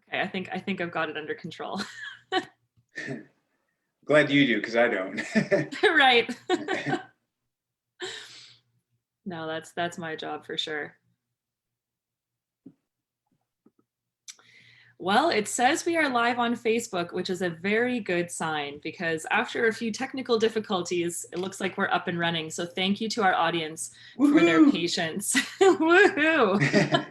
Okay, I think I've got it under control. Glad you do, because I don't. Right. No, that's my job for sure. Well, it says we are live on Facebook, which is a very good sign because after a few technical difficulties, it looks like we're up and running. So thank you to our audience for their Woohoo! patience. Woohoo!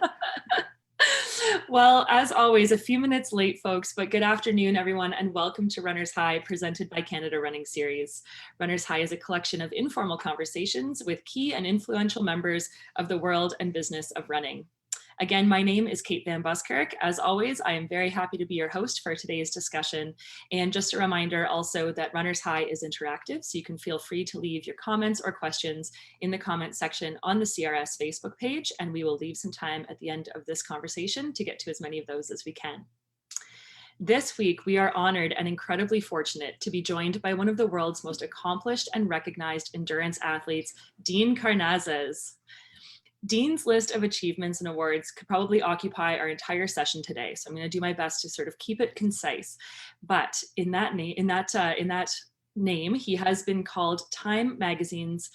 Well, as always, a few minutes late, folks, but good afternoon, everyone, and welcome to Runner's High, presented by Canada Running Series. Runner's High is a collection of informal conversations with key and influential members of the world and business of running. Again, my name is Kate Van Buskirk. As always, I am very happy to be your host for today's discussion. And just a reminder also that Runner's High is interactive, so you can feel free to leave your comments or questions in the comment section on the CRS Facebook page, and we will leave some time at the end of this conversation to get to as many of those as we can. This week, we are honored and incredibly fortunate to be joined by one of the world's most accomplished and recognized endurance athletes, Dean Karnazes. Dean's list of achievements and awards could probably occupy our entire session today, so I'm going to do my best to sort of keep it concise. But in that name, he has been called Time Magazine's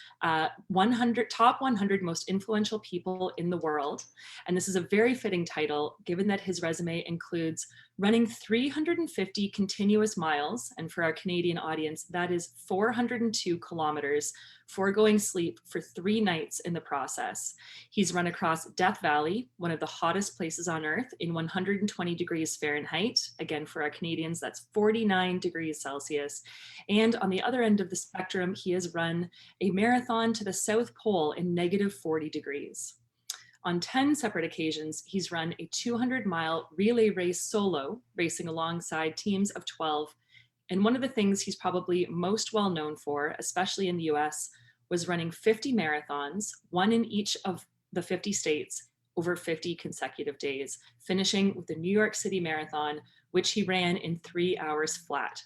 100 top 100 most influential people in the world, and this is a very fitting title given that his resume includes running 350 continuous miles, and for our Canadian audience, that is 402 kilometers, foregoing sleep for 3 nights in the process. He's run across Death Valley, one of the hottest places on earth, in 120 degrees Fahrenheit. Again, for our Canadians, that's 49 degrees Celsius. And on the other end of the spectrum, he has run a marathon to the South Pole in -40 degrees. On 10 separate occasions, he's run a 200-mile relay race solo, racing alongside teams of 12. And one of the things he's probably most well known for, especially in the US, was running 50 marathons, one in each of the 50 states, over 50 consecutive days, finishing with the New York City Marathon, which he ran in 3 hours flat.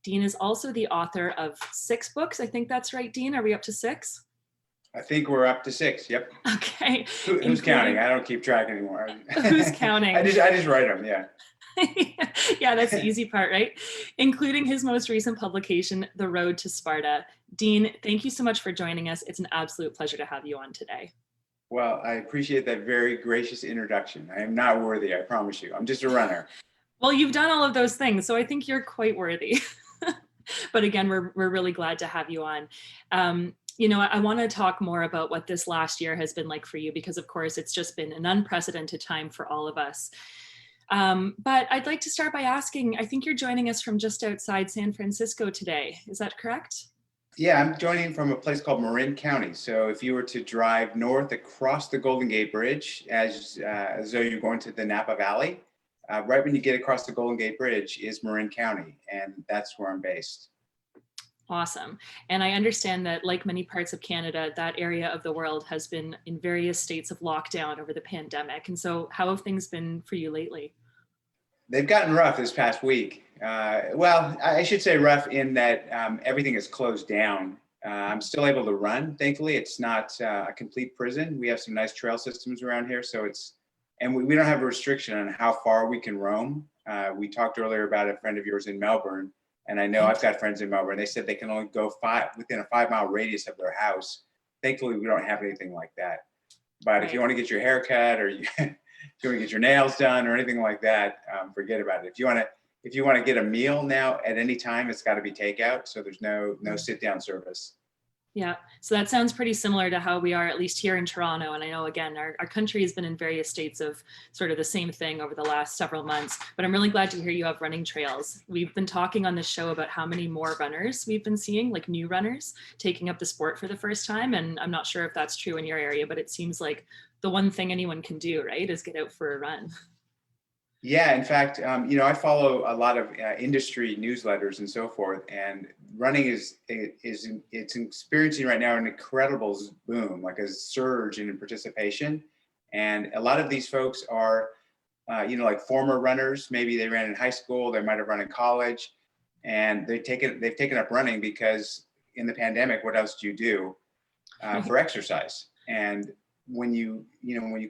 Dean is also the author of 6 books. I think that's right, Dean. Are we up to 6? I think we're up to 6. Yep. Okay. Who's counting? I don't keep track anymore. Who's counting? I just write them. Yeah. Yeah, that's the easy part, right? Including his most recent publication, The Road to Sparta. Dean, thank you so much for joining us. It's an absolute pleasure to have you on today. Well, I appreciate that very gracious introduction. I am not worthy, I promise you. I'm just a runner. Well, you've done all of those things, so I think you're quite worthy. But again, we're really glad to have you on. You know, I want to talk more about what this last year has been like for you, because of course it's just been an unprecedented time for all of us. But I'd like to start by asking, I think you're joining us from just outside San Francisco today. Is that correct? Yeah, I'm joining from a place called Marin County. So if you were to drive north across the Golden Gate Bridge, as though you're going to the Napa Valley, right when you get across the Golden Gate Bridge is Marin County, and that's where I'm based. Awesome. And I understand that, like many parts of Canada, that area of the world has been in various states of lockdown over the pandemic. And so how have things been for you lately? They've gotten rough this past week. Well, I should say rough in that everything is closed down. I'm still able to run. Thankfully, it's not a complete prison. We have some nice trail systems around here. So and we don't have a restriction on how far we can roam. We talked earlier about a friend of yours in Melbourne. And I know I've got friends in Melbourne. They said they can only go within a 5-mile radius of their house. Thankfully, we don't have anything like that. But if you want to get your hair cut, or if you want to get your nails done or anything like that, forget about it. If you want to get a meal now at any time, it's got to be takeout. So there's no sit down service. Yeah, so that sounds pretty similar to how we are, at least here in Toronto. And I know, again, our country has been in various states of sort of the same thing over the last several months, but I'm really glad to hear you have running trails. We've been talking on this show about how many more runners we've been seeing, like new runners taking up the sport for the first time. And I'm not sure if that's true in your area, but it seems like the one thing anyone can do, right, is get out for a run. Yeah, in fact, I follow a lot of industry newsletters and so forth, and running is experiencing right now an incredible boom, like a surge in participation. And a lot of these folks are, like former runners. Maybe they ran in high school, they might have run in college, and they've taken up running because in the pandemic, what else do you do for exercise? And when you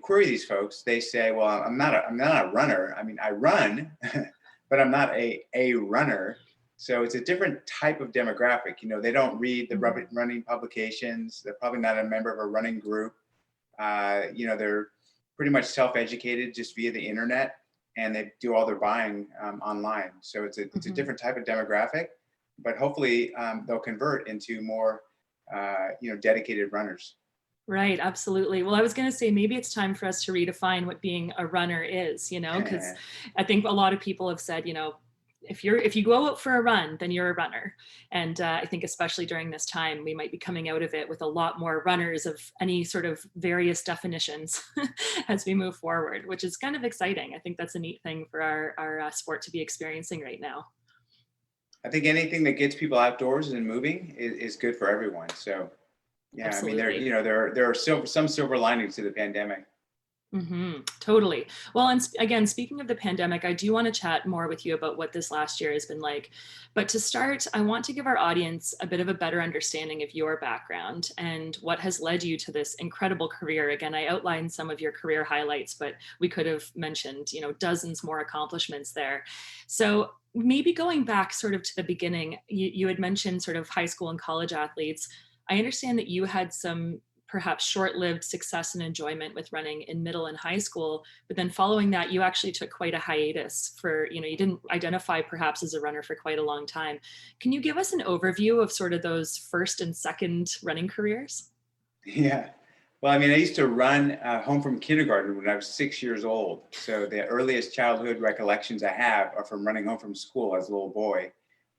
query these folks, they say, well, I'm not a runner. I mean, I run, but I'm not a runner. So it's a different type of demographic. They don't read the running publications. They're probably not a member of a running group. They're pretty much self-educated just via the internet, and they do all their buying online. So it's a different type of demographic, but hopefully they'll convert into more dedicated runners. Right, absolutely. Well, I was going to say maybe it's time for us to redefine what being a runner is, because I think a lot of people have said, if you go out for a run, then you're a runner. And I think especially during this time, we might be coming out of it with a lot more runners of any sort of various definitions as we move forward, which is kind of exciting. I think that's a neat thing for our sport to be experiencing right now. I think anything that gets people outdoors and moving is good for everyone. So yeah, absolutely. I mean, there are some silver linings to the pandemic. Totally. Well, and again, speaking of the pandemic, I do want to chat more with you about what this last year has been like. But to start, I want to give our audience a bit of a better understanding of your background and what has led you to this incredible career. Again, I outlined some of your career highlights, but we could have mentioned, dozens more accomplishments there. So maybe going back sort of to the beginning, you had mentioned sort of high school and college athletes. I understand that you had some perhaps short-lived success and enjoyment with running in middle and high school, but then following that, you actually took quite a hiatus for, you didn't identify perhaps as a runner for quite a long time. Can you give us an overview of sort of those first and second running careers? Yeah. Well, I mean, I used to run home from kindergarten when I was 6 years old. So the earliest childhood recollections I have are from running home from school as a little boy.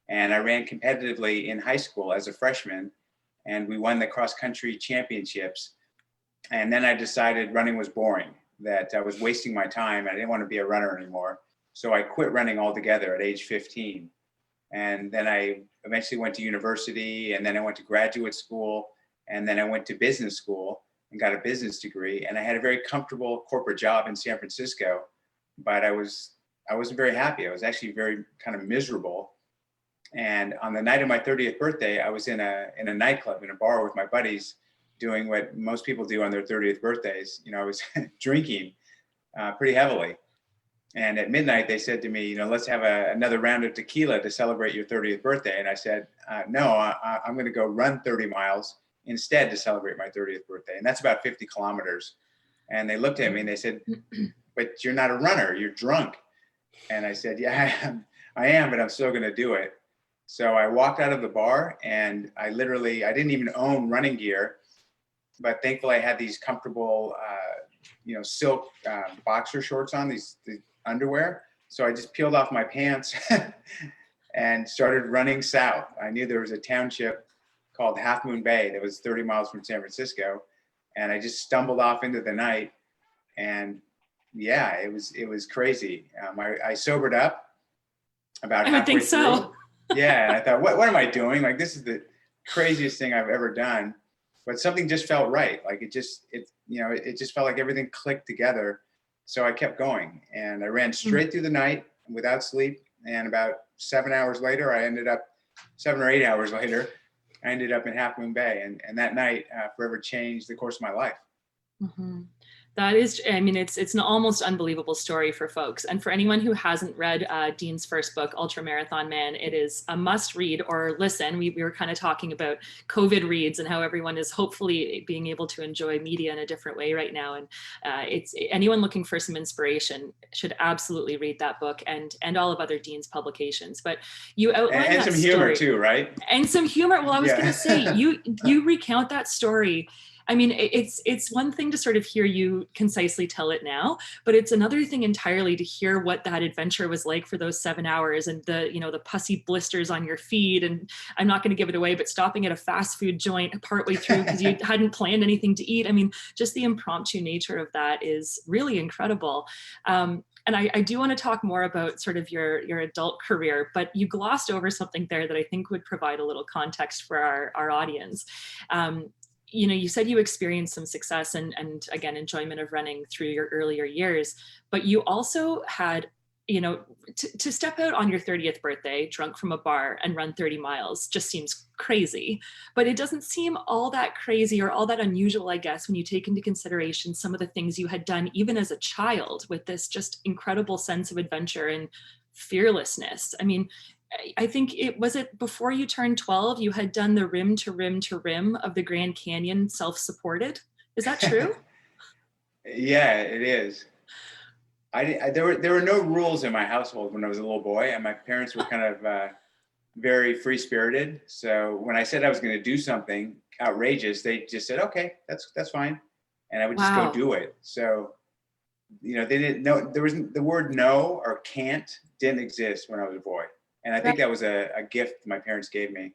And I ran competitively in high school as a freshman, and we won the cross country championships. And then I decided running was boring, that I was wasting my time. I didn't want to be a runner anymore. So I quit running altogether at age 15. And then I eventually went to university, and then I went to graduate school, and then I went to business school and got a business degree. And I had a very comfortable corporate job in San Francisco, but I wasn't very happy. I was actually very kind of miserable. And on the night of my 30th birthday, I was in a nightclub, in a bar with my buddies, doing what most people do on their 30th birthdays. I was drinking pretty heavily. And at midnight, they said to me, let's have another round of tequila to celebrate your 30th birthday. And I said, no, I'm going to go run 30 miles instead to celebrate my 30th birthday. And that's about 50 kilometers. And they looked at me and they said, but you're not a runner, you're drunk. And I said, yeah, I am, but I'm still going to do it. So I walked out of the bar, and I didn't even own running gear, but thankfully I had these comfortable, silk boxer shorts on, these underwear. So I just peeled off my pants and started running south. I knew there was a township called Half Moon Bay that was 30 miles from San Francisco. And I just stumbled off into the night, and yeah, it was crazy. I sobered up about halfway I think so. through. Yeah, and I thought, what am I doing? Like, this is the craziest thing I've ever done. But something just felt right. Like it just felt like everything clicked together. So I kept going, and I ran straight through the night without sleep. And about 7 or 8 hours later, I ended up in Half Moon Bay, and that night forever changed the course of my life. Mm-hmm. That is, I mean, it's an almost unbelievable story for folks. And for anyone who hasn't read Dean's first book, Ultra Marathon Man, it is a must read or listen. We were kind of talking about COVID reads and how everyone is hopefully being able to enjoy media in a different way right now. And it's anyone looking for some inspiration should absolutely read that book and all of other Dean's publications. But you outline and some humor too, right? And some humor. Well, I was going to say, you recount that story. I mean, it's one thing to sort of hear you concisely tell it now, but it's another thing entirely to hear what that adventure was like for those 7 hours, and the pussy blisters on your feet. And I'm not going to give it away, but stopping at a fast food joint partway through because you hadn't planned anything to eat. I mean, just the impromptu nature of that is really incredible. And I do want to talk more about sort of your adult career, but you glossed over something there that I think would provide a little context for our audience. You said you experienced some success and again, enjoyment of running through your earlier years, but you also had you know, to step out on your 30th birthday drunk from a bar and run 30 miles just seems crazy. But it doesn't seem all that crazy or all that unusual, I guess, when you take into consideration some of the things you had done even as a child with this just incredible sense of adventure and fearlessness. I mean, I think it before you turned 12, you had done the rim to rim to rim of the Grand Canyon self-supported. Is that true? Yeah, it is. There were no rules in my household when I was a little boy, and my parents were kind of very free spirited. So when I said I was going to do something outrageous, they just said, "Okay, that's fine," and I would just go Wow. do it. So they didn't know there was the word no or can't didn't exist when I was a boy, and I think that was a gift my parents gave me.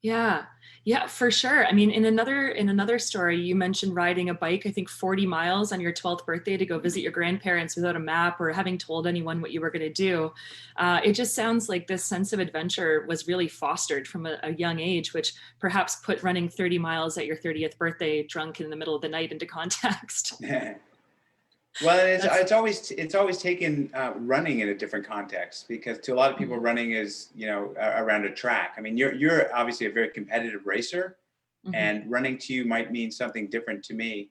Yeah. Yeah, for sure. I mean, in another story, you mentioned riding a bike, I think 40 miles on your 12th birthday to go visit your grandparents without a map or having told anyone what you were going to do. It just sounds like this sense of adventure was really fostered from a young age, which perhaps put running 30 miles at your 30th birthday drunk in the middle of the night into context. Well, it's That's it's always it's always taken running in a different context because to a lot of people, Mhm. running is around a track. I mean, you're obviously a very competitive racer, Mhm. and running to you might mean something different to me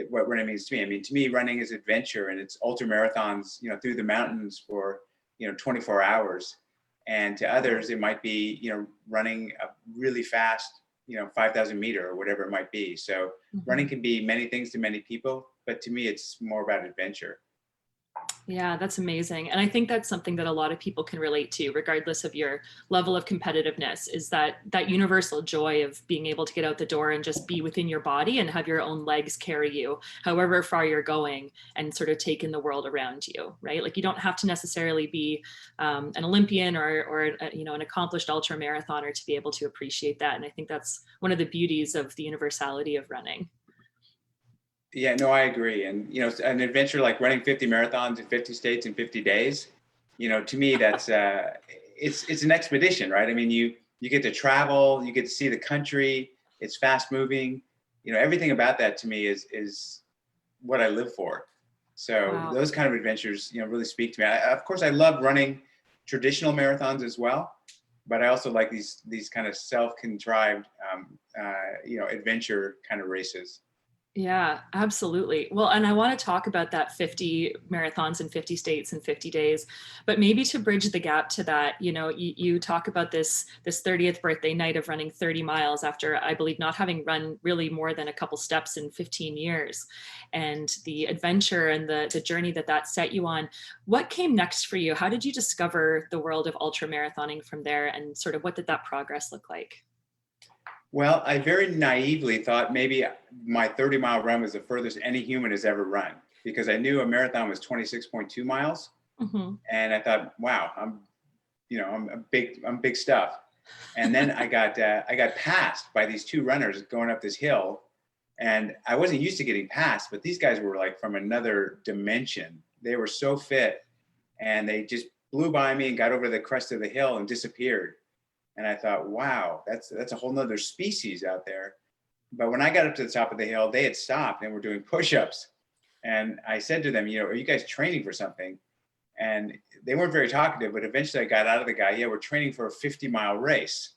what running means to me. I mean, to me, running is adventure, and it's ultra marathons, through the mountains for 24 hours. And to Wow. others, it might be running a really fast 5,000 meter or whatever it might be. So running Mhm. can be many things to many people, but to me, it's more about adventure. Yeah, that's amazing. And I think that's something that a lot of people can relate to, regardless of your level of competitiveness, is that universal joy of being able to get out the door and just be within your body and have your own legs carry you however far you're going and sort of take in the world around you, right? Like you don't have to necessarily be an Olympian or an accomplished ultra marathoner to be able to appreciate that. And I think that's one of the beauties of the universality of running. Yeah, no, I agree. And an adventure like running 50 marathons in 50 states in 50 days, to me, that's it's an expedition, right? I mean, you get to travel, you get to see the country. It's fast moving. Everything about that to me is what I live for. So Wow. those kind of adventures, really speak to me. Of course, I love running traditional marathons as well, but I also like these kind of self-contrived, adventure kind of races. Yeah, absolutely. Well, and I want to talk about that 50 marathons in 50 states in 50 days, but maybe to bridge the gap to that, you talk about this 30th birthday night of running 30 miles after I believe not having run really more than a couple steps in 15 years, and the adventure and the journey that set you on. What came next for you? How did you discover the world of ultra marathoning from there, and sort of what did that progress look like? Well, I very naively thought maybe my 30-mile run was the furthest any human has ever run because I knew a marathon was 26.2 miles. Mhm. And I thought, wow, I'm big stuff. And then I got passed by these two runners going up this hill, and I wasn't used to getting passed, but these guys were like from another dimension. They were so fit, and they just blew by me and got over the crest of the hill and disappeared. And I thought, wow, that's a whole nother species out there. But when I got up to the top of the hill, they had stopped and were doing push-ups. And I said to them, are you guys training for something? And they weren't very talkative, but eventually I got out of the guy, yeah, we're training for a 50-mile race.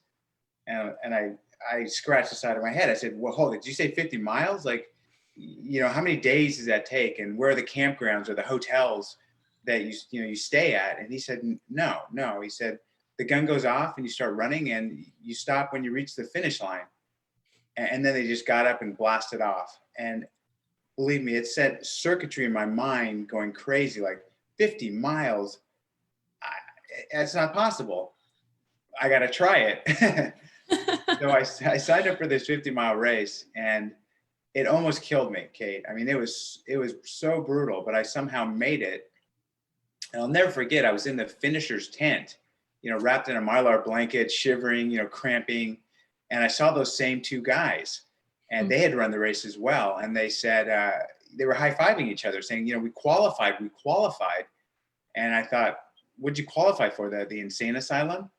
And I scratched the side of my head. I said, well, hold it. Did you say 50 miles? Like, how many days does that take? And where are the campgrounds or the hotels that you stay at? And he said, no, no. He said, the gun goes off and you start running and you stop when you reach the finish line. And then they just got up and blasted off. And believe me, it set circuitry in my mind going crazy, like 50 miles. I, it's not possible. I got to try it. So I signed up for this 50-mile race, and it almost killed me, Kate. I mean, it was so brutal, but I somehow made it. And I'll never forget, I was in the finisher's tent, wrapped in a Mylar blanket, shivering, cramping. And I saw those same two guys, and they had run the race as well. And they said, they were high-fiving each other, saying, we qualified, we qualified. And I thought, what'd you qualify for? The insane asylum?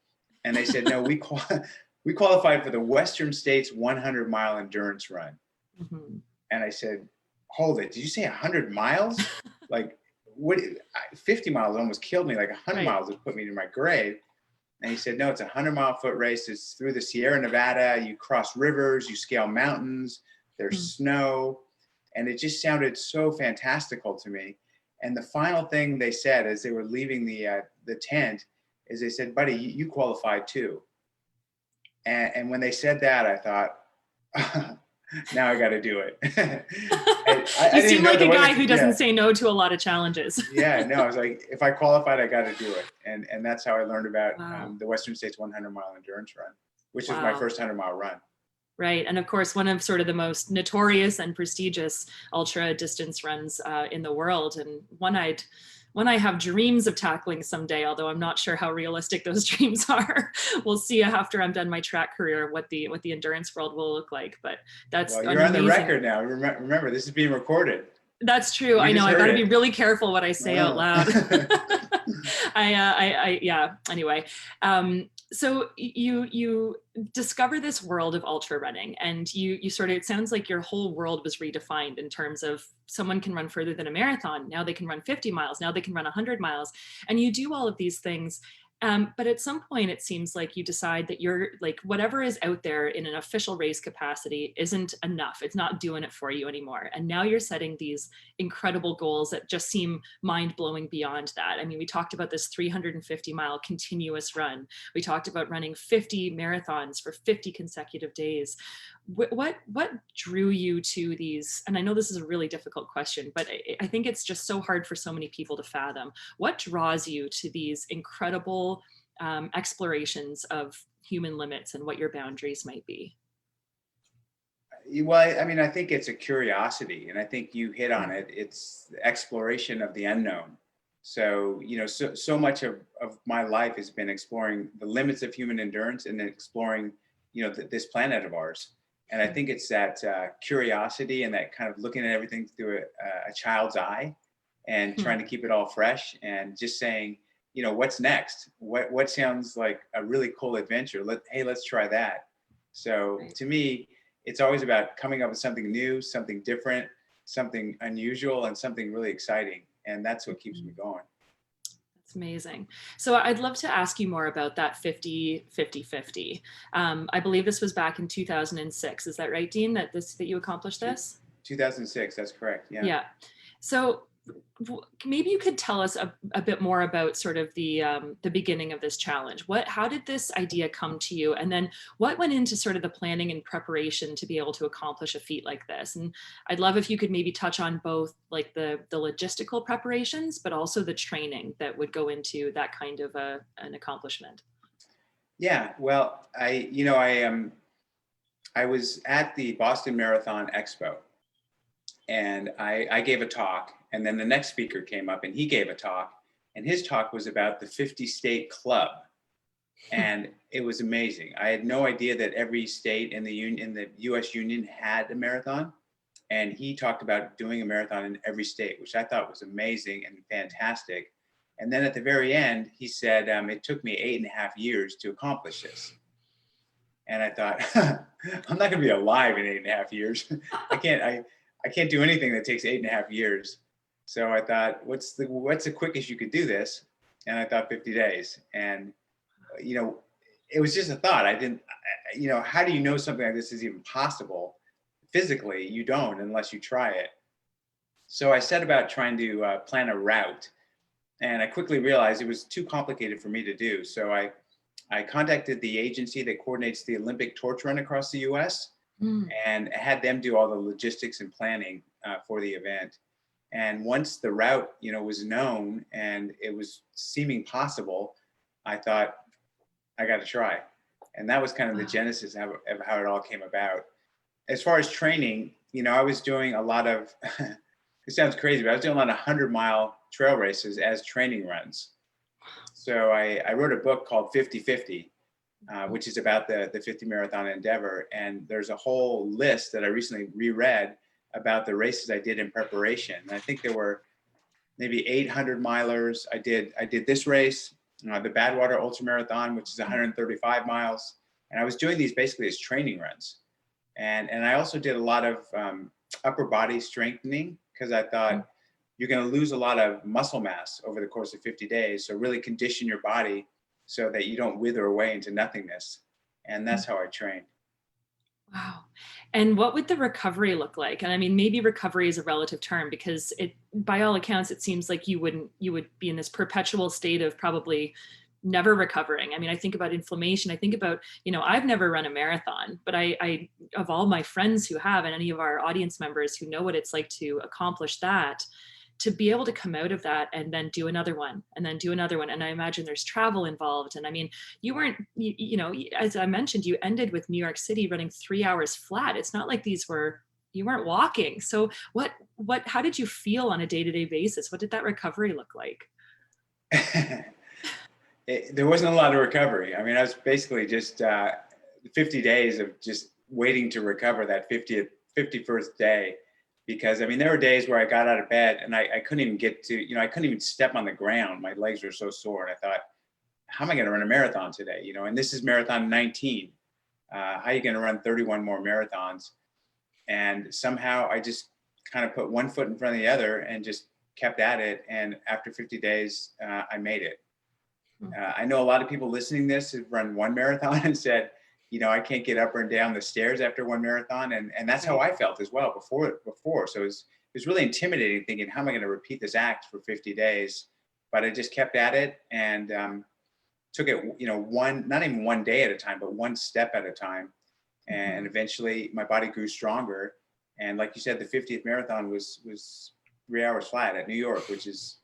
And they said, no, we qualified for the Western States 100-mile endurance run. Mhm. And I said, hold it, did you say 100 miles? Like, what, 50 miles almost killed me, like 100 Right. miles would put me to my grave. And he said, no, it's a 100-mile foot race. It's through the Sierra Nevada. You cross rivers, you scale mountains, there's Hmm. snow. And it just sounded so fantastical to me. And the final thing they said as they were leaving the tent is they said, buddy, you qualified too. And when they said that, I thought, now I got to do it. I You didn't seem know like there a guy wasn't, who doesn't say no to a lot of challenges. yeah, no, I was like, if I qualified, I got to do it. And that's how I learned about Wow. the Western States 100-mile endurance run, which was my Wow. first 100-mile run. Right. And of course, one of sort of the most notorious and prestigious ultra distance runs in the world, and one I have dreams of tackling someday, although I'm not sure how realistic those dreams are. We'll see after I'm done my track career what the endurance world will look like. But that's Well, an you're on the amazing. record now. Remember, this is being recorded. That's true. You I know. just I got heard to be it. really careful what I say out loud. Yeah. Anyway, so you discover this world of ultra running, and you sort of, it sounds like your whole world was redefined in terms of someone can run further than a marathon. Now they can run 50 miles. Now they can run 100 miles, and you do all of these things. But at some point, it seems like you decide that you're like, whatever is out there in an official race capacity isn't enough. It's not doing it for you anymore. And now you're setting these incredible goals that just seem mind blowing beyond that. I mean, we talked about this 350-mile continuous run. We talked about running 50 marathons for 50 consecutive days. What drew you to these? And I know this is a really difficult question, but I think it's just so hard for so many people to fathom. What draws you to these incredible explorations of human limits and what your boundaries might be? Well, I mean, I think it's a curiosity, and I think you hit on it. It's the exploration of the unknown. So, so much of my life has been exploring the limits of human endurance and then exploring, this planet of ours. And I think it's that curiosity and that kind of looking at everything through a child's eye and trying to keep it all fresh and just saying, what's next? What sounds like a really cool adventure? Let's try that. So to me, it's always about coming up with something new, something different, something unusual, and something really exciting. And that's what keeps me going. That's amazing. So I'd love to ask you more about that 50-50-50. I believe this was back in 2006. Is that right, Dean, that you accomplished this? 2006, that's correct. Yeah. Yeah. So maybe you could tell us a bit more about sort of the beginning of this challenge. How did this idea come to you? And then what went into sort of the planning and preparation to be able to accomplish a feat like this? And I'd love if you could maybe touch on both like the logistical preparations, but also the training that would go into that kind of an accomplishment. Yeah, well, I was at the Boston Marathon Expo, and I gave a talk, and then the next speaker came up and he gave a talk, and his talk was about the 50-state club. And it was amazing. I had no idea that every state in the US Union had a marathon. And he talked about doing a marathon in every state, which I thought was amazing and fantastic. And then at the very end, he said, it took me 8.5 years to accomplish this. And I thought, I'm not gonna be alive in 8.5 years. I can't do anything that takes 8.5 years. So I thought, what's the quickest you could do this? And I thought 50 days. And, it was just a thought. I didn't, how do you know something like this is even possible? Physically, you don't unless you try it. So I set about trying to plan a route. And I quickly realized it was too complicated for me to do. So I contacted the agency that coordinates the Olympic torch run across the US and had them do all the logistics and planning for the event. And once the route, was known and it was seeming possible, I thought, I got to try. And that was kind of the genesis of how it all came about. As far as training, I was doing a lot of, it sounds crazy, but I was doing a lot of 100-mile trail races as training runs. So I wrote a book called 50-50, which is about the 50 marathon endeavor. And there's a whole list that I recently reread about the races I did in preparation. And I think there were maybe 800 milers. I did this race, the Badwater Ultra Marathon, which is 135 miles. And I was doing these basically as training runs. And I also did a lot of upper body strengthening because I thought, you're going to lose a lot of muscle mass over the course of 50 days. So really condition your body so that you don't wither away into nothingness. And that's how I train. Wow. And what would the recovery look like? And I mean, maybe recovery is a relative term because by all accounts, it seems like you would be in this perpetual state of probably never recovering. I mean, I think about inflammation. I think about, I've never run a marathon, but I of all my friends who have, and any of our audience members who know what it's like to accomplish that, to be able to come out of that and then do another one and then do another one. And I imagine there's travel involved. And I mean, you weren't, as I mentioned, you ended with New York City running 3 hours flat. It's not like you weren't walking. So how did you feel on a day-to-day basis? What did that recovery look like? There wasn't a lot of recovery. I mean, I was basically just 50 days of just waiting to recover that 51st day. Because I mean, there were days where I got out of bed and I couldn't even I couldn't even step on the ground. My legs were so sore. And I thought, how am I going to run a marathon today? And this is marathon 19. How are you going to run 31 more marathons? And somehow I just kind of put one foot in front of the other and just kept at it. And after 50 days, I made it. I know a lot of people listening to this have run one marathon and said, I can't get up and down the stairs after one marathon. And that's how I felt as well before. So it was really intimidating thinking, how am I going to repeat this act for 50 days? But I just kept at it and took it, not even one day at a time, but one step at a time. And eventually my body grew stronger. And like you said, the 50th marathon was 3 hours flat at New York, which is,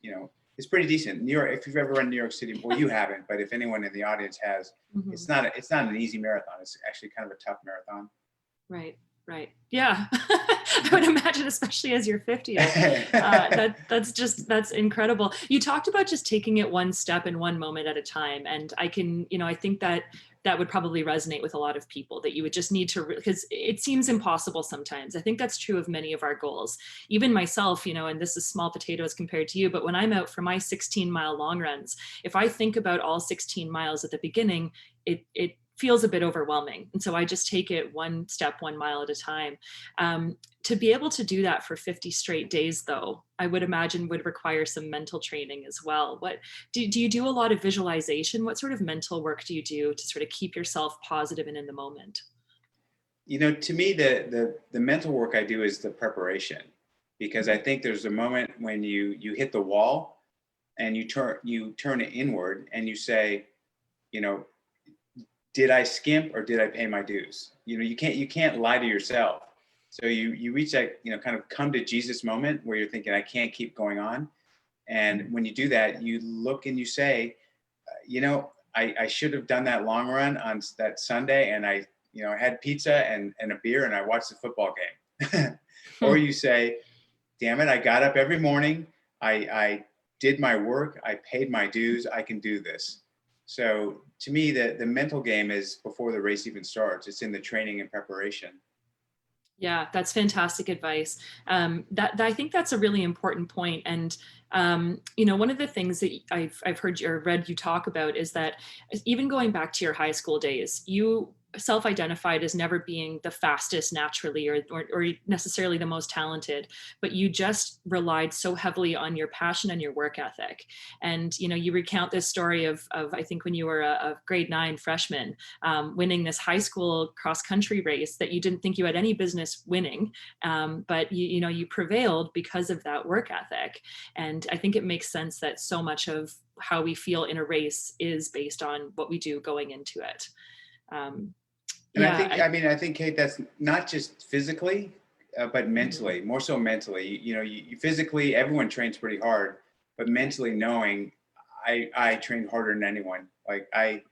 it's pretty decent. New York, if you've ever run New York City, well, you haven't, but if anyone in the audience has, it's not an easy marathon. It's actually kind of a tough marathon. Right. Yeah. I would imagine, especially as you're 50, that's incredible. You talked about just taking it one step and one moment at a time. And I think that would probably resonate with a lot of people, that you would just need to, because it seems impossible sometimes. I think that's true of many of our goals. Even myself, and this is small potatoes compared to you, but when I'm out for my 16-mile long runs, if I think about all 16 miles at the beginning, it feels a bit overwhelming. And so I just take it one step, 1 mile at a time. To be able to do that for 50 straight days, though, I would imagine would require some mental training as well. What do you do a lot of visualization? What sort of mental work do you do to sort of keep yourself positive and in the moment? To me, the mental work I do is the preparation, because I think there's a moment when you hit the wall and you turn it inward and you say, did I skimp or did I pay my dues? You can't lie to yourself. So you reach that, kind of come to Jesus moment where you're thinking, I can't keep going on. And when you do that, you look and you say, I should have done that long run on that Sunday. And I had pizza and a beer and I watched the football game. Or you say, damn it, I got up every morning. I did my work. I paid my dues. I can do this. So to me, the mental game is before the race even starts. It's in the training and preparation. Yeah, that's fantastic advice. I think that's a really important point. And one of the things that I've heard or read you talk about is that even going back to your high school days, you self-identified as never being the fastest naturally or necessarily the most talented, but you just relied so heavily on your passion and your work ethic. And you recount this story of I think when you were a grade 9 freshman, winning this high school cross country race that you didn't think you had any business winning, but you prevailed because of that work ethic. And I think it makes sense that so much of how we feel in a race is based on what we do going into it. And I think, Kate, that's not just physically, but mentally, more so mentally. You physically, everyone trains pretty hard, but mentally knowing I trained harder than anyone. Like I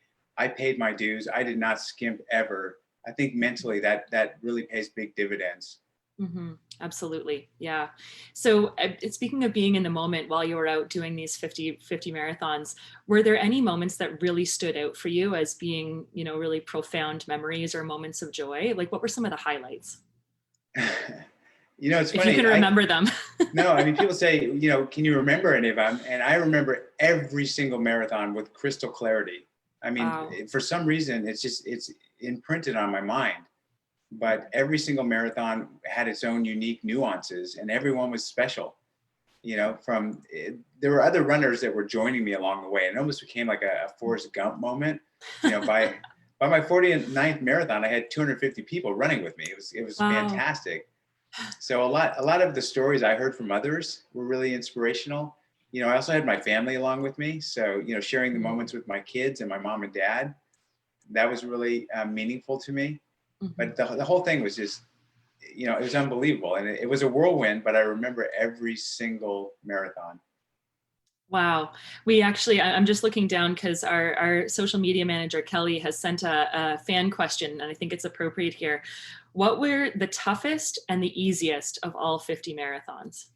paid my dues. I did not skimp ever. I think mentally that really pays big dividends. Mm-hmm. Absolutely. Yeah. So speaking of being in the moment while you were out doing these 50 marathons, were there any moments that really stood out for you as being, really profound memories or moments of joy? Like what were some of the highlights? It's funny. If you can remember them. No, I mean, people say, can you remember any of them? And I remember every single marathon with crystal clarity. I mean, wow. For some reason, it's imprinted on my mind. But every single marathon had its own unique nuances and everyone was special. there were other runners that were joining me along the way. And it almost became like a Forrest Gump moment. By my 49th marathon, I had 250 people running with me. It was Wow. fantastic. So a lot of the stories I heard from others were really inspirational. I also had my family along with me. So, sharing the moments with my kids and my mom and dad, that was really meaningful to me. But the whole thing was just, it was unbelievable. And it was a whirlwind, but I remember every single marathon. Wow. I'm just looking down because our social media manager, Kelly, has sent a fan question, and I think it's appropriate here. What were the toughest and the easiest of all 50 marathons?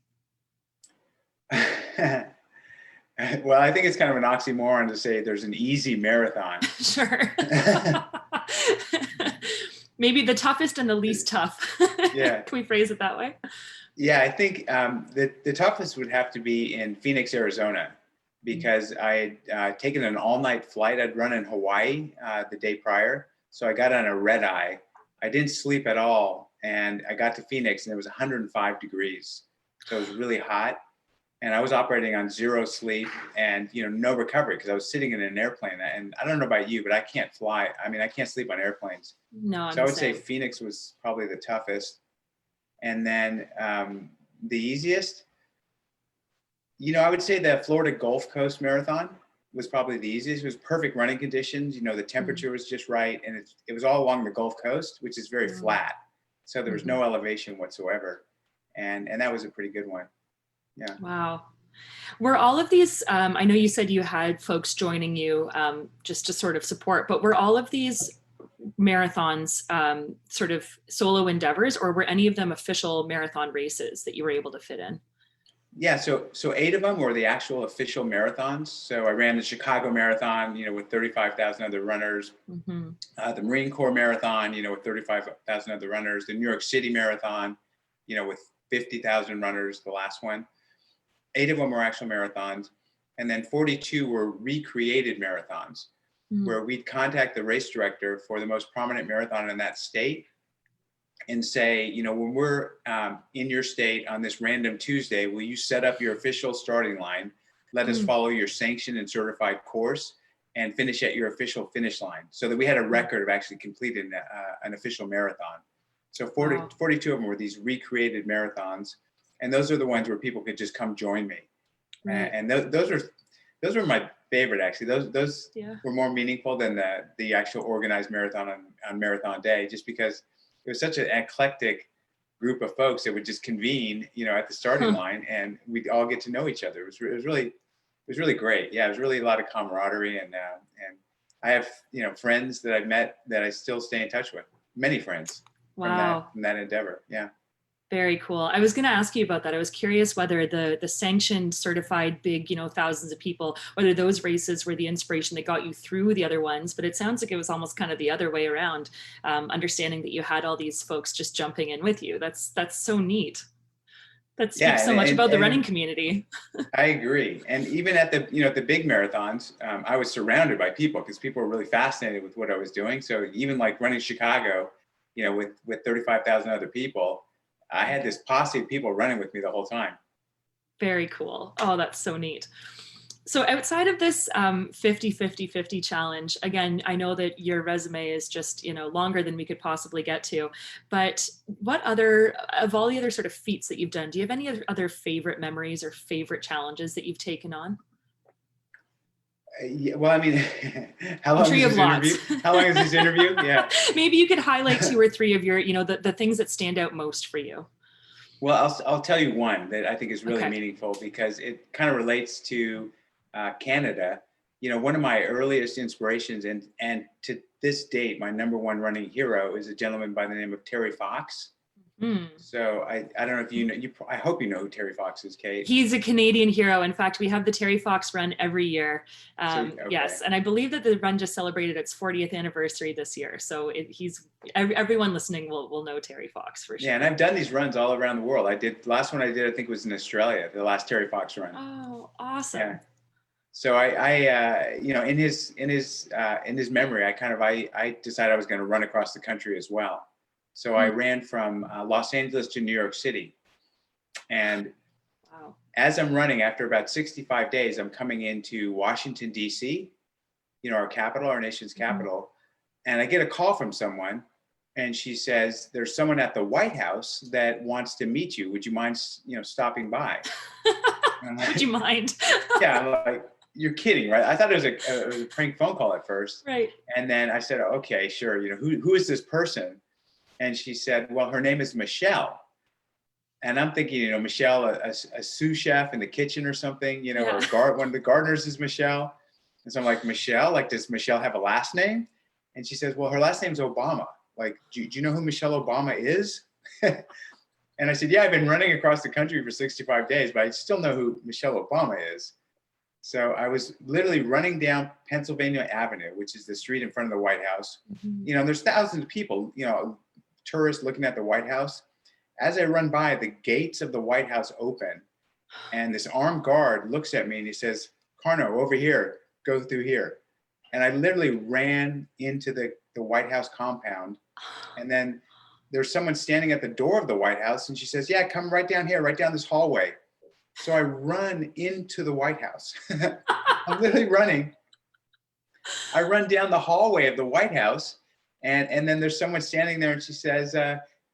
Well, I think it's kind of an oxymoron to say there's an easy marathon. Sure. Maybe the toughest and the least tough. Yeah. Can we phrase it that way? Yeah, I think the toughest would have to be in Phoenix, Arizona, because I had taken an all-night flight. I'd run in Hawaii the day prior. So I got on a red eye. I didn't sleep at all. And I got to Phoenix and it was 105 degrees. So it was really hot. And I was operating on zero sleep and, no recovery because I was sitting in an airplane. And I don't know about you, but I can't fly. I mean, I can't sleep on airplanes. No, so I would say Phoenix was probably the toughest. And then the easiest, I would say the Florida Gulf Coast Marathon was probably the easiest. It was perfect running conditions. The temperature was just right. And it was all along the Gulf Coast, which is very flat. So there was no elevation whatsoever. And that was a pretty good one. Yeah. Wow. Were all of these, I know you said you had folks joining you just to sort of support, but were all of these marathons sort of solo endeavors, or were any of them official marathon races that you were able to fit in? Yeah, so 8 of them were the actual official marathons. So I ran the Chicago Marathon, with 35,000 other runners. The Marine Corps Marathon, with 35,000 other runners. The New York City Marathon, with 50,000 runners, the last one. 8 of them were actual marathons. And then 42 were recreated marathons, where we'd contact the race director for the most prominent marathon in that state and say, when we're in your state on this random Tuesday, will you set up your official starting line, let us follow your sanctioned and certified course, and finish at your official finish line, so that we had a record of actually completing an official marathon. So 42 of them were these recreated marathons. And those are the ones where people could just come join me. Right. And those were my favorite, actually. Those were more meaningful than the actual organized marathon on marathon day, just because it was such an eclectic group of folks that would just convene, at the starting line, and we'd all get to know each other. It was really great. Yeah, it was really a lot of camaraderie, and I have friends that I've met that I still stay in touch with. Many friends from that endeavor. Yeah. Very cool. I was going to ask you about that. I was curious whether the sanctioned, certified, big, thousands of people, whether those races were the inspiration that got you through the other ones. But it sounds like it was almost kind of the other way around, understanding that you had all these folks just jumping in with you. That's so neat. That speaks so much about the running community. I agree. And even at the big marathons, I was surrounded by people because people were really fascinated with what I was doing. So even like running Chicago, with 35,000 other people, I had this posse of people running with me the whole time. Very cool. Oh, that's so neat. So outside of this 50-50-50 challenge, again, I know that your resume is just, longer than we could possibly get to, but what other, of all the other sort of feats that you've done, do you have any other favorite memories or favorite challenges that you've taken on? Yeah, well, I mean, how long is this interview? How long is this interview? Yeah. Maybe you could highlight 2 or 3 of your, the things that stand out most for you. Well, I'll tell you one that I think is really meaningful because it kind of relates to Canada. One of my earliest inspirations and to this date, my number one running hero is a gentleman by the name of Terry Fox. So I don't know if you know, I hope you know who Terry Fox is, Kate. He's a Canadian hero. In fact, we have the Terry Fox run every year. Yes. And I believe that the run just celebrated its 40th anniversary this year. So everyone listening will know Terry Fox for sure. Yeah. And I've done these runs all around the world. Last one I did, I think was in Australia, the last Terry Fox run. Oh, awesome. Yeah. So I in his memory, I decided I was going to run across the country as well. So I ran from Los Angeles to New York City, and Wow. As I'm running, after about 65 days, I'm coming into Washington, D.C., our capital, our nation's capital. And I get a call from someone, and she says, there's someone at the White House that wants to meet you. Would you mind, stopping by? Would you mind? Yeah, I'm like, you're kidding, right? I thought it was a prank phone call at first. Right. And then I said, okay, sure. Who is this person? And she said, well, her name is Michelle. And I'm thinking, Michelle, a sous chef in the kitchen or something, Yeah. or one of the gardeners is Michelle. And so I'm like, Michelle, like, does Michelle have a last name? And she says, well, her last name's Obama. Like, do you know who Michelle Obama is? And I said, yeah, I've been running across the country for 65 days, but I still know who Michelle Obama is. So I was literally running down Pennsylvania Avenue, which is the street in front of the White House. There's thousands of people, tourists looking at the White House. As I run by, the gates of the White House open, and this armed guard looks at me and he says, Karno, over here, go through here. And I literally ran into the White House compound. And then there's someone standing at the door of the White House, and she says, yeah, come right down here, right down this hallway. So I run into the White House. I'm literally running. I run down the hallway of the White House, and then there's someone standing there, and she says,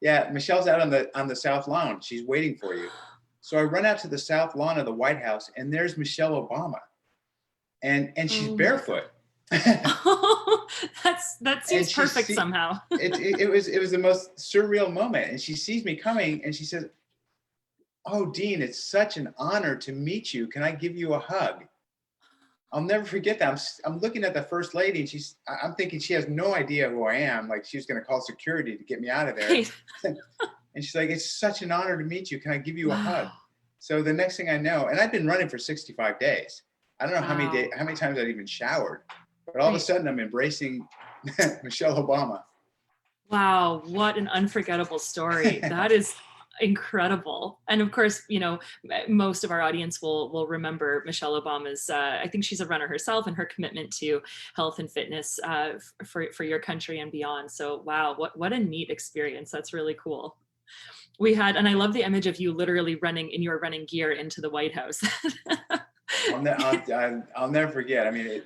yeah, Michelle's out on the south lawn. She's waiting for you. So I run out to the south lawn of the White House, and there's Michelle Obama. And she's barefoot. That seems perfect somehow. it was the most surreal moment. And she sees me coming, and she says, oh, Dean, it's such an honor to meet you. Can I give you a hug? I'll never forget that. I'm looking at the first lady, and I'm thinking she has no idea who I am. Like, she was going to call security to get me out of there. Right. And she's like, it's such an honor to meet you. Can I give you a hug? So the next thing I know, and I've been running for 65 days. I don't know how many times I've even showered, but all of a sudden I'm embracing Michelle Obama. Wow. What an unforgettable story. That is incredible. And of course, most of our audience will remember Michelle Obama's, I think she's a runner herself, and her commitment to health and fitness for your country and beyond. So wow, what a neat experience. That's really cool. And I love the image of you literally running in your running gear into the White House. I'll never forget. I mean,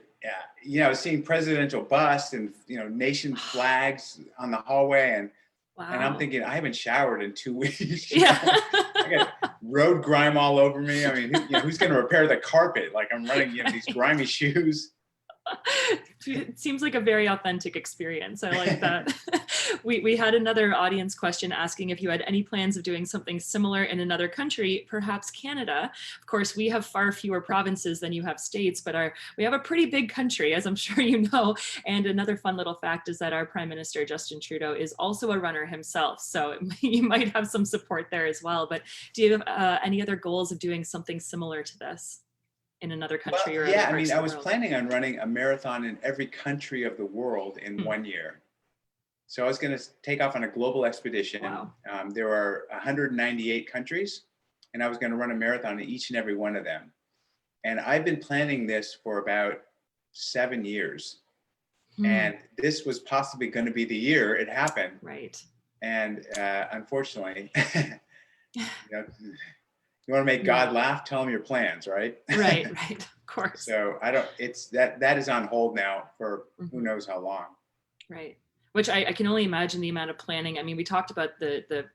seeing presidential busts and, nation flags on the hallway, and wow. And I'm thinking, I haven't showered in 2 weeks. Yeah. I got road grime all over me. I mean, who's going to repair the carpet? Like, I'm running, these grimy shoes. It seems like a very authentic experience. I like that. We had another audience question asking if you had any plans of doing something similar in another country, perhaps Canada. Of course, we have far fewer provinces than you have states, but we have a pretty big country, as I'm sure you know. And another fun little fact is that our Prime Minister, Justin Trudeau, is also a runner himself. So you might have some support there as well. But do you have any other goals of doing something similar to this in another country? Well, yeah, I mean, I was planning on running a marathon in every country of the world in 1 year. So I was going to take off on a global expedition. Wow. There are 198 countries, and I was going to run a marathon in each and every one of them. And I've been planning this for about 7 years. And this was possibly going to be the year it happened. Right. And unfortunately, you want to make God laugh, tell him your plans, right? Right, of course. So that is on hold now for who knows how long. Right. Which I can only imagine the amount of planning. I mean, we talked about the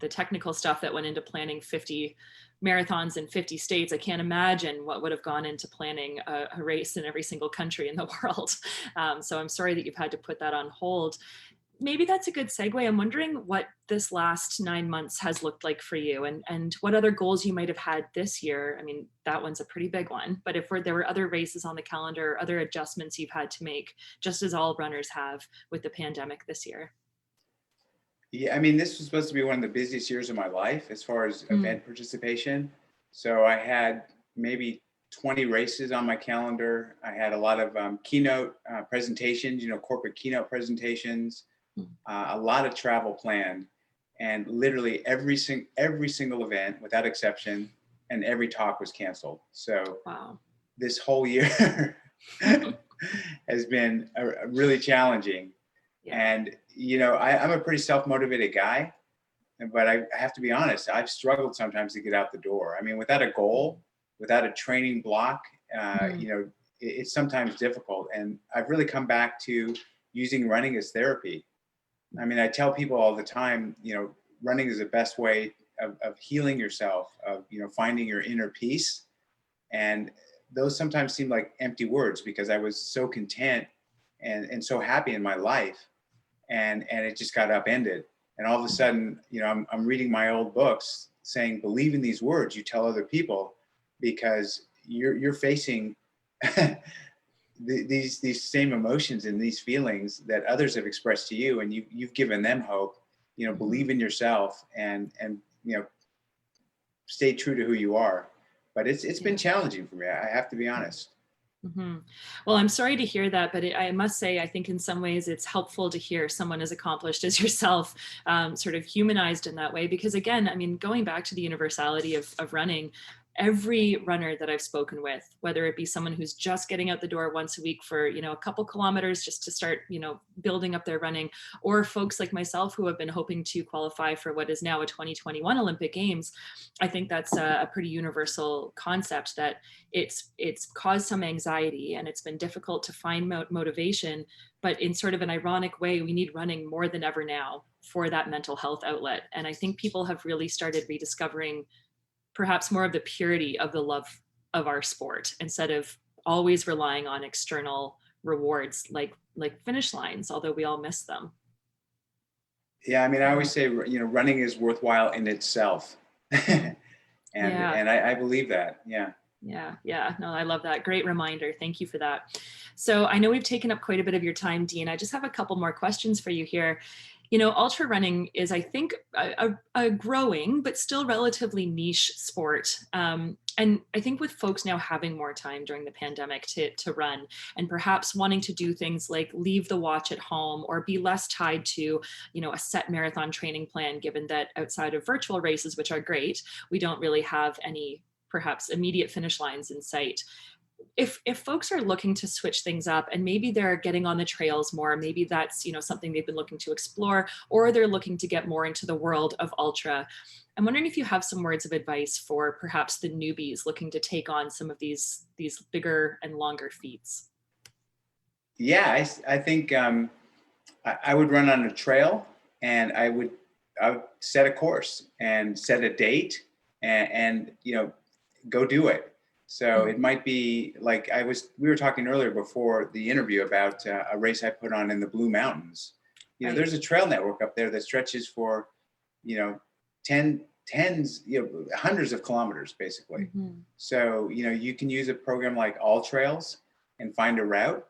technical stuff that went into planning 50 marathons in 50 states. I can't imagine what would have gone into planning a race in every single country in the world. So I'm sorry that you've had to put that on hold. Maybe that's a good segue. I'm wondering what this last 9 months has looked like for you, and what other goals you might have had this year. I mean, that one's a pretty big one, but if there were other races on the calendar, or other adjustments you've had to make, just as all runners have with the pandemic this year. Yeah, I mean, this was supposed to be one of the busiest years of my life as far as event participation. So I had maybe 20 races on my calendar. I had a lot of keynote presentations, corporate keynote presentations. A lot of travel planned, and literally every single event without exception, and every talk was canceled. So wow. This whole year has been really challenging. Yeah. And I'm a pretty self-motivated guy, but I have to be honest, I've struggled sometimes to get out the door. I mean, without a goal, without a training block, Mhm. it's sometimes difficult. And I've really come back to using running as therapy. I mean, I tell people all the time, running is the best way of healing yourself, of, finding your inner peace. And those sometimes seem like empty words because I was so content and so happy in my life, and it just got upended. And all of a sudden, I'm reading my old books saying, believe in these words you tell other people, because you're facing these same emotions and these feelings that others have expressed to you, and you've given them hope. Mhm. Believe in yourself, and stay true to who you are. But it's been Yeah. challenging for me. I have to be honest. Mhm. Well, I'm sorry to hear that, but I must say, I think in some ways it's helpful to hear someone as accomplished as yourself, sort of humanized in that way. Because again, I mean, going back to the universality of running, every runner that I've spoken with, whether it be someone who's just getting out the door once a week for, a couple kilometers just to start, building up their running, or folks like myself who have been hoping to qualify for what is now a 2021 Olympic Games, I think that's a pretty universal concept that it's caused some anxiety and it's been difficult to find motivation, but in sort of an ironic way we need running more than ever now for that mental health outlet. And I think people have really started rediscovering perhaps more of the purity of the love of our sport instead of always relying on external rewards like finish lines, although we all miss them. Yeah, I mean, I Mhm. always say, running is worthwhile in itself. Mhm. and Yeah. and I believe that. Yeah. Yeah, yeah. No, I love that. Great reminder. Thank you for that. So I know we've taken up quite a bit of your time, Dean. I just have a couple more questions for you here. Ultra running is, I think, a growing but still relatively niche sport. And I think with folks now having more time during the pandemic to run, and perhaps wanting to do things like leave the watch at home or be less tied to, a set marathon training plan, given that outside of virtual races, which are great, we don't really have any perhaps immediate finish lines in sight. If folks are looking to switch things up and maybe they're getting on the trails more, maybe that's something they've been looking to explore, or they're looking to get more into the world of ultra, I'm wondering if you have some words of advice for perhaps the newbies looking to take on some of these bigger and longer feats. Yeah, I think I would run on a trail, and I would set a course and set a date, and go do it. So Mm. it might be like we were talking earlier before the interview about a race I put on in the Blue Mountains. Right. There's a trail network up there that stretches for, you know, tens, hundreds of kilometers basically. Hmm. So, you can use a program like All Trails and find a route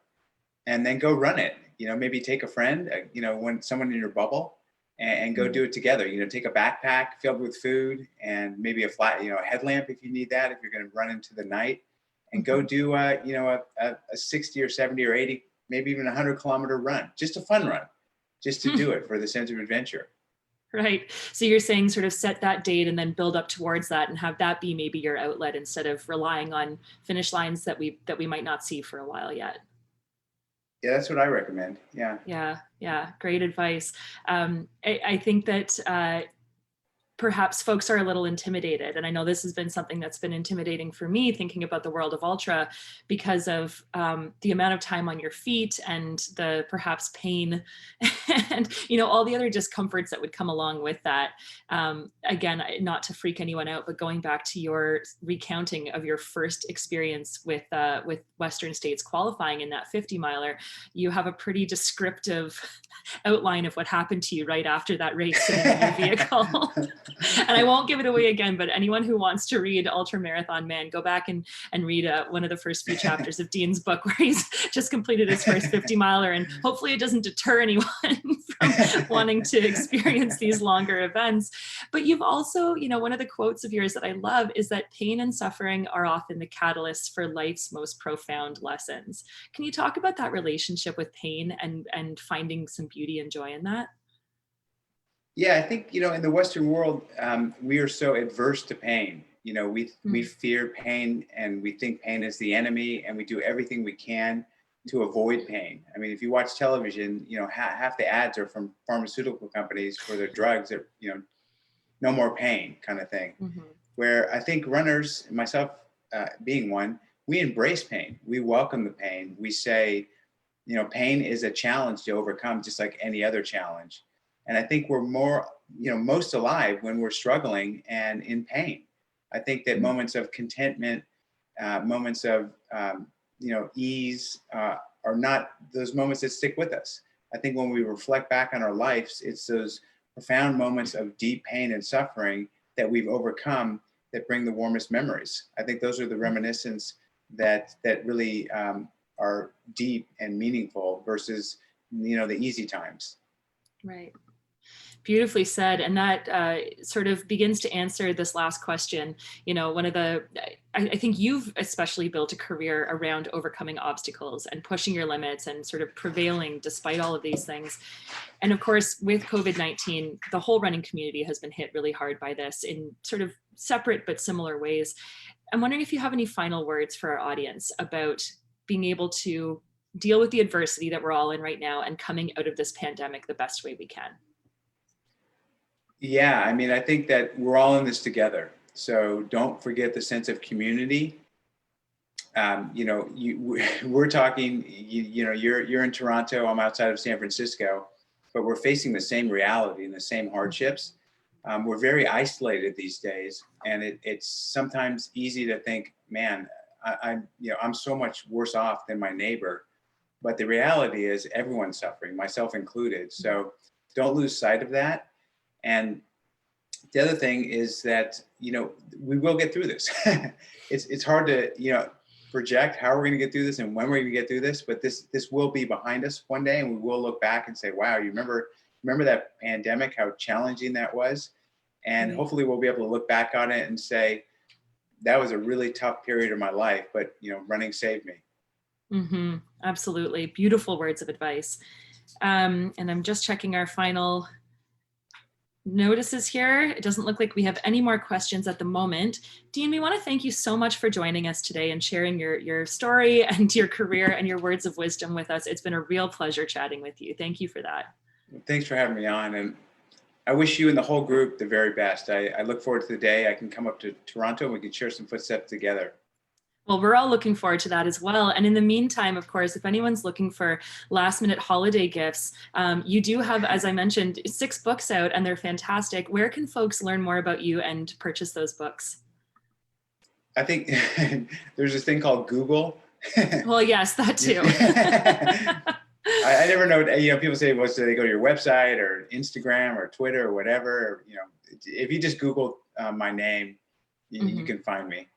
and then go run it. Maybe take a friend, when someone in your bubble, and go Hmm. do it together. Take a backpack filled with food and maybe a flat, a headlamp if you need that, if you're going to run into the night, and go Hmm. do a 60 or 70 or 80, maybe even 100-kilometer run, just a fun run, just to do it for the sense of adventure. Right. So you're saying sort of set that date and then build up towards that and have that be maybe your outlet instead of relying on finish lines that we might not see for a while yet. Yeah, that's what I recommend. Yeah. Yeah, yeah, great advice. I think that perhaps folks are a little intimidated. And I know this has been something that's been intimidating for me thinking about the world of ultra because of the amount of time on your feet and the perhaps pain and all the other discomforts that would come along with that. Again, not to freak anyone out, but going back to your recounting of your first experience with Western States qualifying in that 50 miler, you have a pretty descriptive outline of what happened to you right after that race sitting in your vehicle. And I won't give it away again, but anyone who wants to read Ultra Marathon Man, go back and read one of the first few chapters of Dean's book where he's just completed his first 50 miler. And hopefully it doesn't deter anyone from wanting to experience these longer events. But you've also, one of the quotes of yours that I love is that pain and suffering are often the catalysts for life's most profound lessons. Can you talk about that relationship with pain and finding some beauty and joy in that? Yeah, I think, in the Western world, we are so adverse to pain. We Mm. fear pain, and we think pain is the enemy, and we do everything we can to avoid pain. I mean, if you watch television, half the ads are from pharmaceutical companies for their drugs that no more pain kind of thing. Where I think runners, myself being one, we embrace pain. We welcome the pain. We say, pain is a challenge to overcome, just like any other challenge. And I think we're more, most alive when we're struggling and in pain. I think that moments of contentment, moments of, ease are not those moments that stick with us. I think when we reflect back on our lives, it's those profound moments of deep pain and suffering that we've overcome that bring the warmest memories. I think those are the reminiscence that really are deep and meaningful versus, the easy times. Right. Beautifully said. And that sort of begins to answer this last question. I think you've especially built a career around overcoming obstacles and pushing your limits and sort of prevailing despite all of these things. And of course, with COVID-19, the whole running community has been hit really hard by this in sort of separate but similar ways. I'm wondering if you have any final words for our audience about being able to deal with the adversity that we're all in right now and coming out of this pandemic the best way we can. Yeah, I mean, I think that we're all in this together. So don't forget the sense of community. We're talking, you're in Toronto, I'm outside of San Francisco, but we're facing the same reality and the same hardships. We're very isolated these days, and it's sometimes easy to think, man, I'm so much worse off than my neighbor. But the reality is everyone's suffering, myself included. So don't lose sight of that. And the other thing is that, we will get through this. It's hard to, project how we're going to get through this and when we're going to get through this, but this will be behind us one day, and we will look back and say, wow, you remember that pandemic, how challenging that was? And hopefully we'll be able to look back on it and say, that was a really tough period of my life, but, running saved me. Absolutely. Beautiful words of advice. And I'm just checking our final notices here. It doesn't look like we have any more questions at the moment. Dean, we want to thank you so much for joining us today and sharing your story and your career and your words of wisdom with us. It's been a real pleasure chatting with you. Thank you for that. Thanks for having me on. And I wish you and the whole group the very best. I look forward to the day I can come up to Toronto and we can share some footsteps together. Well, we're all looking forward to that as well. And in the meantime, of course, if anyone's looking for last minute holiday gifts, you do have, as I mentioned, 6 books out and they're fantastic. Where can folks learn more about you and purchase those books? I think there's this thing called Google. Well, yes, that too. I never know, people say, well, so they go to your website or Instagram or Twitter or whatever, if you just Google my name, you can find me.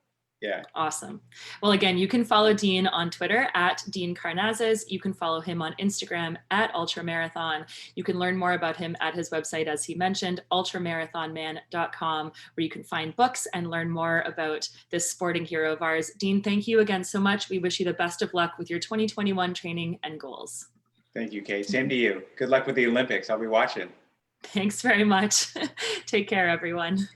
Yeah. Awesome. Well, again, you can follow Dean on Twitter at Dean Karnazes. You can follow him on Instagram at Ultramarathon. You can learn more about him at his website, as he mentioned, ultramarathonman.com, where you can find books and learn more about this sporting hero of ours. Dean, thank you again so much. We wish you the best of luck with your 2021 training and goals. Thank you, Kate. Same to you. Good luck with the Olympics. I'll be watching. Thanks very much. Take care, everyone.